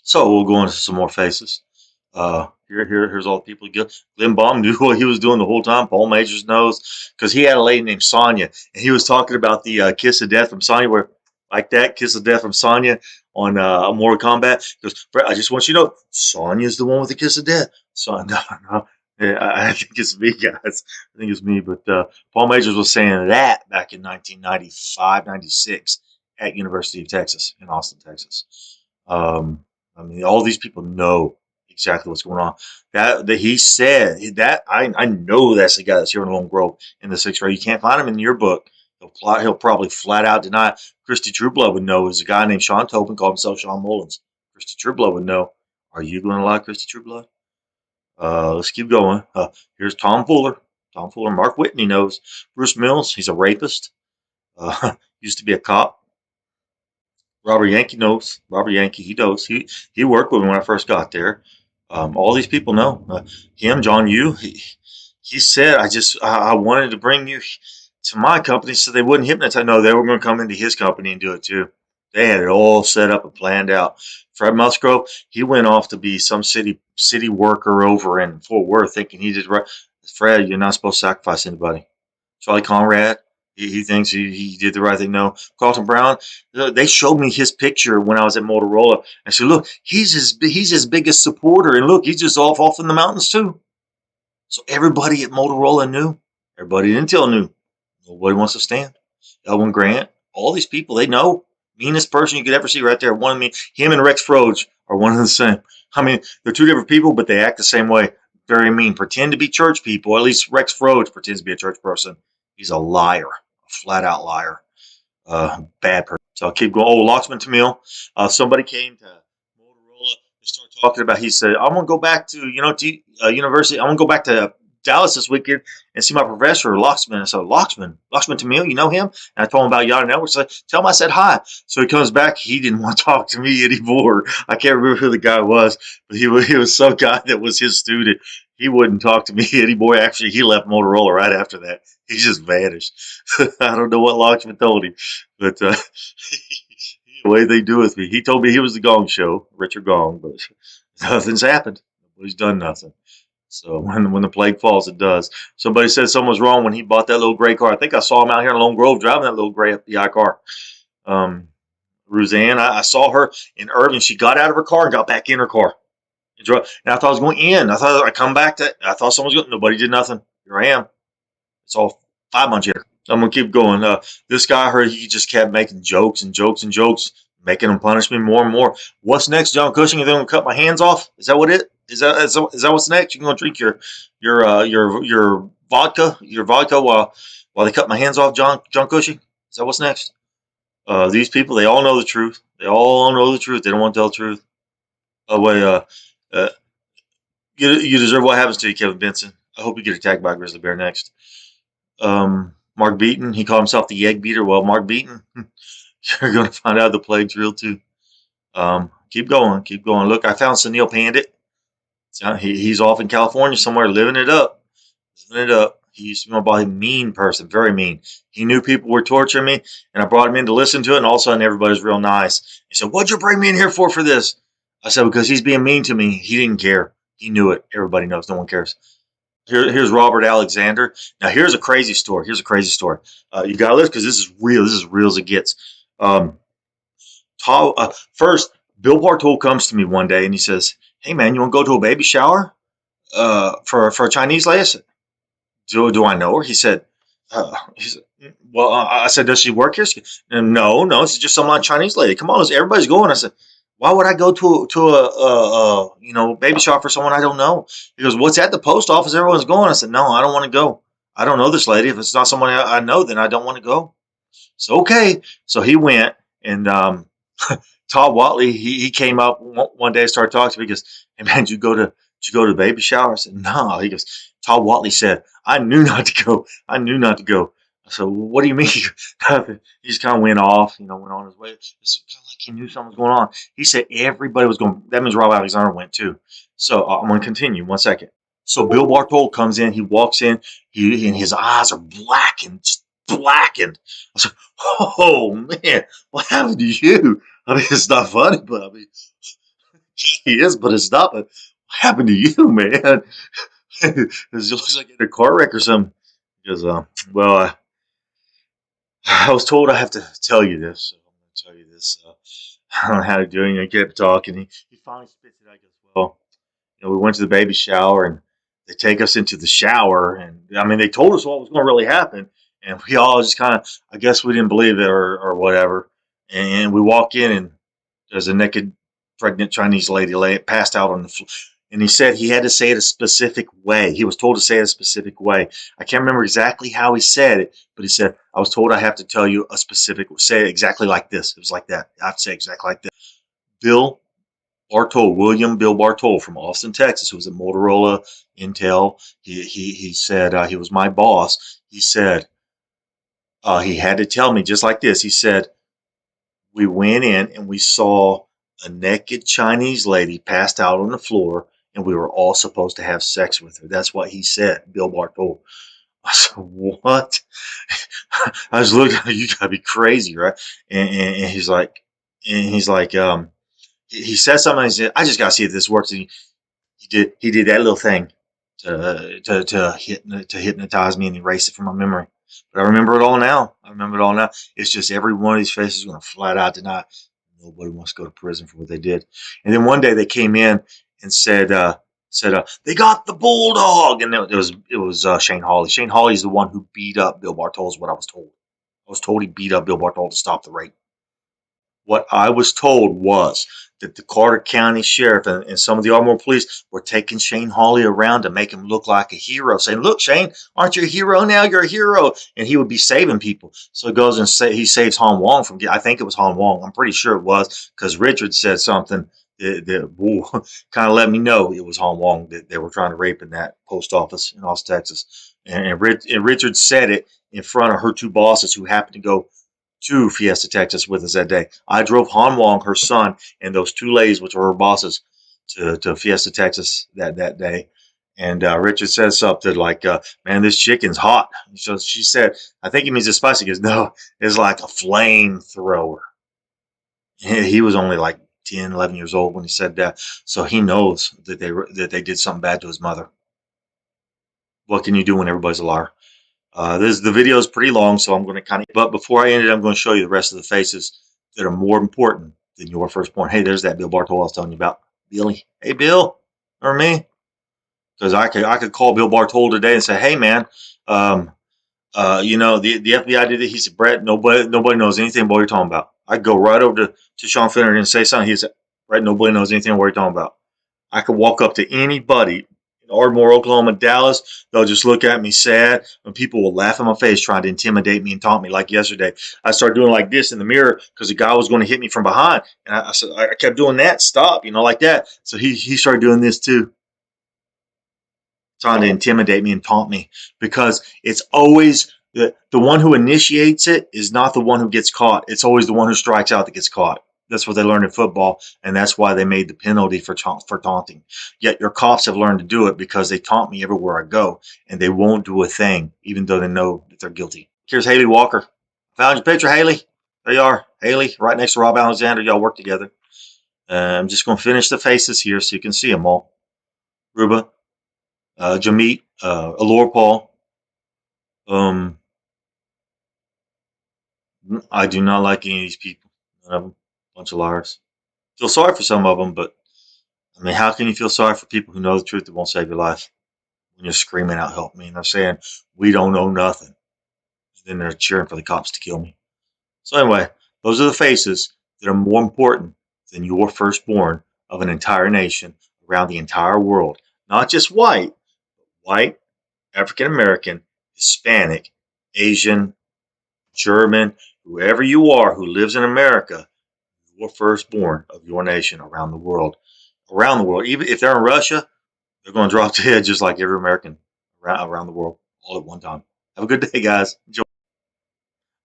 So we'll go into some more faces. Here's all the people. Glenn Baum knew what he was doing the whole time. Paul Majors knows because he had a lady named Sonia, and he was talking about the kiss of death from Sonya, where like that kiss of death from Sonya on Mortal Kombat. He goes, Brett, I just want you to know, Sonya's the one with the kiss of death. So no, no, yeah, I think it's me, guys. I think it's me. But Paul Majors was saying that back in 1995, 96 at University of Texas in Austin, Texas. Um, I mean, all these people know exactly what's going on. That he said that I know that's the guy that's here in Lone Grove in the sixth grade. You can't find him in your book. He'll probably flat out deny it. Christy Trueblood would know. Is a guy named Sean Tobin called himself Sean Mullins. Christy Trueblood would know. Are you going to lie, Christy Trueblood? Let's keep going. Here's Tom Fuller. Tom Fuller. Mark Whitney knows. Bruce Mills. He's a rapist. Used to be a cop. Robert Yankee knows. Robert Yankee, he knows. He worked with me when I first got there. All these people know him. John Yu. He said, I wanted to bring you to my company so they wouldn't hypnotize. No, they were going to come into his company and do it too. They had it all set up and planned out. Fred Musgrove, he went off to be some city worker over in Fort Worth, thinking he did right. Fred, you're not supposed to sacrifice anybody. Charlie Conrad, he thinks he did the right thing. No, Carlton Brown, they showed me his picture when I was at Motorola. I said, look, he's his biggest supporter, and look, he's just off in the mountains too. So everybody at Motorola knew. Everybody at Intel knew. Nobody wants to stand. Elwin Grant, all these people, they know. Meanest person you could ever see right there. One of me, him and Rex Froge are one and the same. I mean, they're two different people, but they act the same way. Very mean. Pretend to be church people. At least Rex Froge pretends to be a church person. He's a liar, a flat out liar. Bad person. So I'll keep going. Oh, Locksman Tamil. Somebody came to Motorola and started talking about. He said, "I'm gonna go back to university. I'm gonna go back to Dallas this weekend and see my professor, Locksman." I said, Locksman Tamil, you know him? And I told him about Yada Network. So tell him I said hi. So he comes back. He didn't want to talk to me anymore. I can't remember who the guy was, but he was some guy that was his student. He wouldn't talk to me anymore. Actually, he left Motorola right after that. He just vanished. I don't know what Locksman told him, but the way they do with me, he told me he was the Gong Show, Richard Gong, but nothing's happened. Nobody's done nothing. So when the plague falls, it does. Somebody said something was wrong when he bought that little gray car. I think I saw him out here in Lone Grove driving that little gray FBI car. Roseanne, I saw her in Irving. She got out of her car and got back in her car. And I thought I was going in. I thought I'd come back to. I thought someone was going. Nobody did nothing. Here I am. It's all 5 months later. I'm gonna keep going. This guy, I heard he just kept making jokes and jokes and jokes, making him punish me more and more. What's next, John Cushing? Are they gonna cut my hands off? Is that what it? Is that what's next? You're gonna drink your vodka while they cut my hands off, John Cushing? Is that what's next? These people, they all know the truth. They all know the truth. They don't want to tell the truth. Oh wait, uh, you deserve what happens to you, Kevin Benson. I hope you get attacked by a grizzly bear next. Mark Beaton, he called himself the egg beater. Well, Mark Beaton, you're going to find out the plague's real too. Keep going, keep going. Look, I found Sunil Pandit. He's off in California somewhere, living it up, living it up. He used to be a mean person, very mean. He knew people were torturing me, and I brought him in to listen to it, and all of a sudden everybody's real nice. He said, "What'd you bring me in here for this?" I said, "Because he's being mean to me." He didn't care. He knew it. Everybody knows. No one cares. Here's Robert Alexander. Now, here's a crazy story. Here's a crazy story. You got to listen because this is real. This is real as it gets. Um, First, Bill Bartol comes to me one day and he says, "Hey, man, you want to go to a baby shower for a Chinese lady?" I said, do I know her? He said, well, I said, "Does she work here?" She said, no, it's just some Chinese lady. Come on, everybody's going. I said, "Why would I go to a baby shower for someone I don't know?" He goes, "What's at the post office? Everyone's going." I said, "No, I don't want to go. I don't know this lady. If it's not someone I know, then I don't want to go." So okay, so he went, and Todd Watley he came up one day and started talking to me. He goes, "Hey man, did you go to the baby shower?" I said, "No." He goes, "Todd Watley said I knew not to go. I knew not to go." I said, "Well, what do you mean?" He just kind of went off, went on his way. It's kind of like he knew something was going on. He said everybody was going. That means Rob Alexander went too. So I'm going to continue 1 second. So Bill Bartol comes in. He walks in. And his eyes are blackened, just blackened. I said, "Oh man, what happened to you?" I mean, it's not funny, but I mean, He is, but it's not. But what happened to you, man? It looks like in a car wreck or something. Because, well, I was told I have to tell you this, so I'm going to tell you this. I don't know how to do it. He kept talking. He finally spits it out. He goes, well, we went to the baby shower and they take us into the shower. And I mean, they told us what was going to really happen. And we all just kind of, I guess we didn't believe it or whatever. And we walk in and there's a naked pregnant Chinese lady passed out on the floor. And he said he had to say it a specific way. He was told to say it a specific way. I can't remember exactly how he said it, but he said, I was told I have to tell you a specific, say it exactly like this. It was like that. I have to say exactly like this. Bill William Bill Bartol from Austin, Texas, who was at Motorola, Intel. He said he was my boss. He said he had to tell me just like this. He said we went in and we saw a naked Chinese lady passed out on the floor, and we were all supposed to have sex with her. That's what he said, Bill Bartol. I said, what? I was looking, you gotta be crazy, right? And he's like, he said something. He said, I just gotta see if this works. And he did that little thing to hypnotize me and erase it from my memory. But I remember it all now. I remember it all now. It's just every one of these faces is going to flat out deny nobody wants to go to prison for what they did. And then one day they came in and said they got the bulldog, and it was Shane Hawley. Shane Hawley is the one who beat up Bill Bartol. Is what I was told. I was told he beat up Bill Bartol to stop the rape. What I was told was that the Carter County Sheriff and some of the Ardmore police were taking Shane Hawley around to make him look like a hero, saying, look, Shane, aren't you a hero now? You're a hero. And he would be saving people. So he goes and he saves Han Wong from, I think it was Han Wong. I'm pretty sure it was, because Richard said something that kind of let me know it was Han Wong that they were trying to rape in that post office in Austin, Texas. And Richard said it in front of her two bosses who happened to go to Fiesta, Texas with us that day. I drove Han Wong, her son, and those two ladies, which were her bosses, to Fiesta, Texas that day. And Richard says something like, man, this chicken's hot. So she said, I think he means it's spicy. He goes, no, it's like a flamethrower. He was only like 10, 11 years old when he said that. So he knows that they did something bad to his mother. What can you do when everybody's a liar? The video is pretty long, so I'm going to but before I end it, I'm going to show you the rest of the faces that are more important than your firstborn. Hey, there's that Bill Bartol I was telling you about. Billy. Hey, Bill. Or me. Because I could call Bill Bartol today and say, hey, man, the FBI did it. He said, Brett, nobody knows anything about what you're talking about. I could go right over to Sean Finnegan and say something. He said, Brett, nobody knows anything about what you're talking about. I could walk up to anybody in Ardmore, Oklahoma, Dallas. They'll just look at me sad, and people will laugh in my face trying to intimidate me and taunt me. Like yesterday, I started doing like this in the mirror because the guy was going to hit me from behind, and I said I kept doing that. Stop, like that. So he started doing this too, trying to intimidate me and taunt me, because it's always the one who initiates it is not the one who gets caught. It's always the one who strikes out that gets caught. That's what they learned in football, and that's why they made the penalty for taunting. Yet your cops have learned to do it because they taunt me everywhere I go, and they won't do a thing, even though they know that they're guilty. Here's Haley Walker. Found your picture, Haley. There you are, Haley, right next to Rob Alexander. Y'all work together. I'm just going to finish the faces here so you can see them all. Ruba, Jamit, Allure Paul. I do not like any of these people. None of them. Bunch of liars. Feel sorry for some of them, but I mean, how can you feel sorry for people who know the truth that won't save your life? When you're screaming out, help me, and they're saying, we don't know nothing. And then they're cheering for the cops to kill me. So anyway, those are the faces that are more important than your firstborn of an entire nation around the entire world. Not just white, African American, Hispanic, Asian, German, whoever you are who lives in America, your firstborn of your nation around the world. Around the world. Even if they're in Russia, they're going to drop dead just like every American around the world all at one time. Have a good day, guys. Enjoy.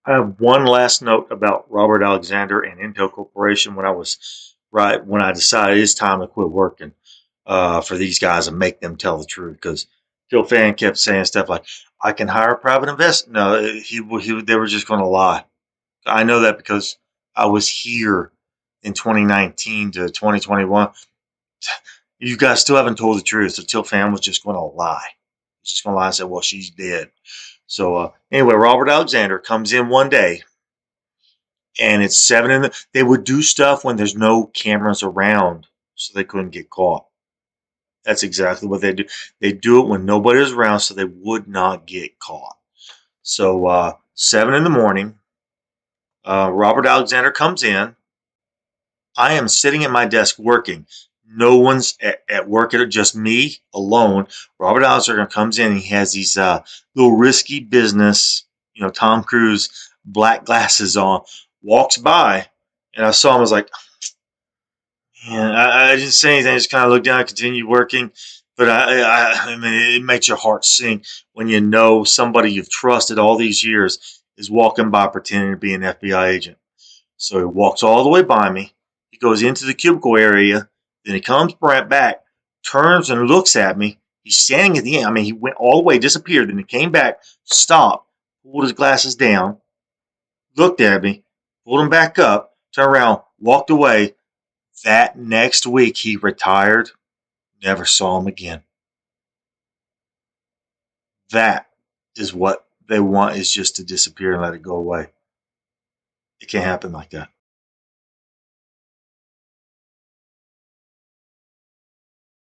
I have one last note about Robert Alexander and Intel Corporation. When I decided it's time to quit working for these guys and make them tell the truth, because Phil Fan kept saying stuff like, I can hire a private investor. No, they were just going to lie. I know that because I was here in 2019 to 2021 You guys still haven't told the truth. So Till Pham was just going to lie. He's just going to lie and say, well, she's dead. So anyway, Robert Alexander comes in one day, and it's 7 in the. They would do stuff when there's no cameras around, so they couldn't get caught. That's exactly what they do. They do it when nobody's around, so they would not get caught. So 7 in the morning, Robert Alexander comes in. I am sitting at my desk working. No one's at work, just me alone. Robert Alexander comes in. And he has these little risky business, Tom Cruise black glasses on. Walks by, and I saw him. I was like, man, I didn't say anything. I just kind of looked down and continued working. But I mean, it makes your heart sink when you know somebody you've trusted all these years is walking by pretending to be an FBI agent. So he walks all the way by me. He goes into the cubicle area. Then he comes back, turns and looks at me. He's standing at the end. I mean, he went all the way, disappeared. Then he came back, stopped, pulled his glasses down, looked at me, pulled them back up, turned around, walked away. That next week, he retired. Never saw him again. That is what they want, is just to disappear and let it go away. It can't happen like that.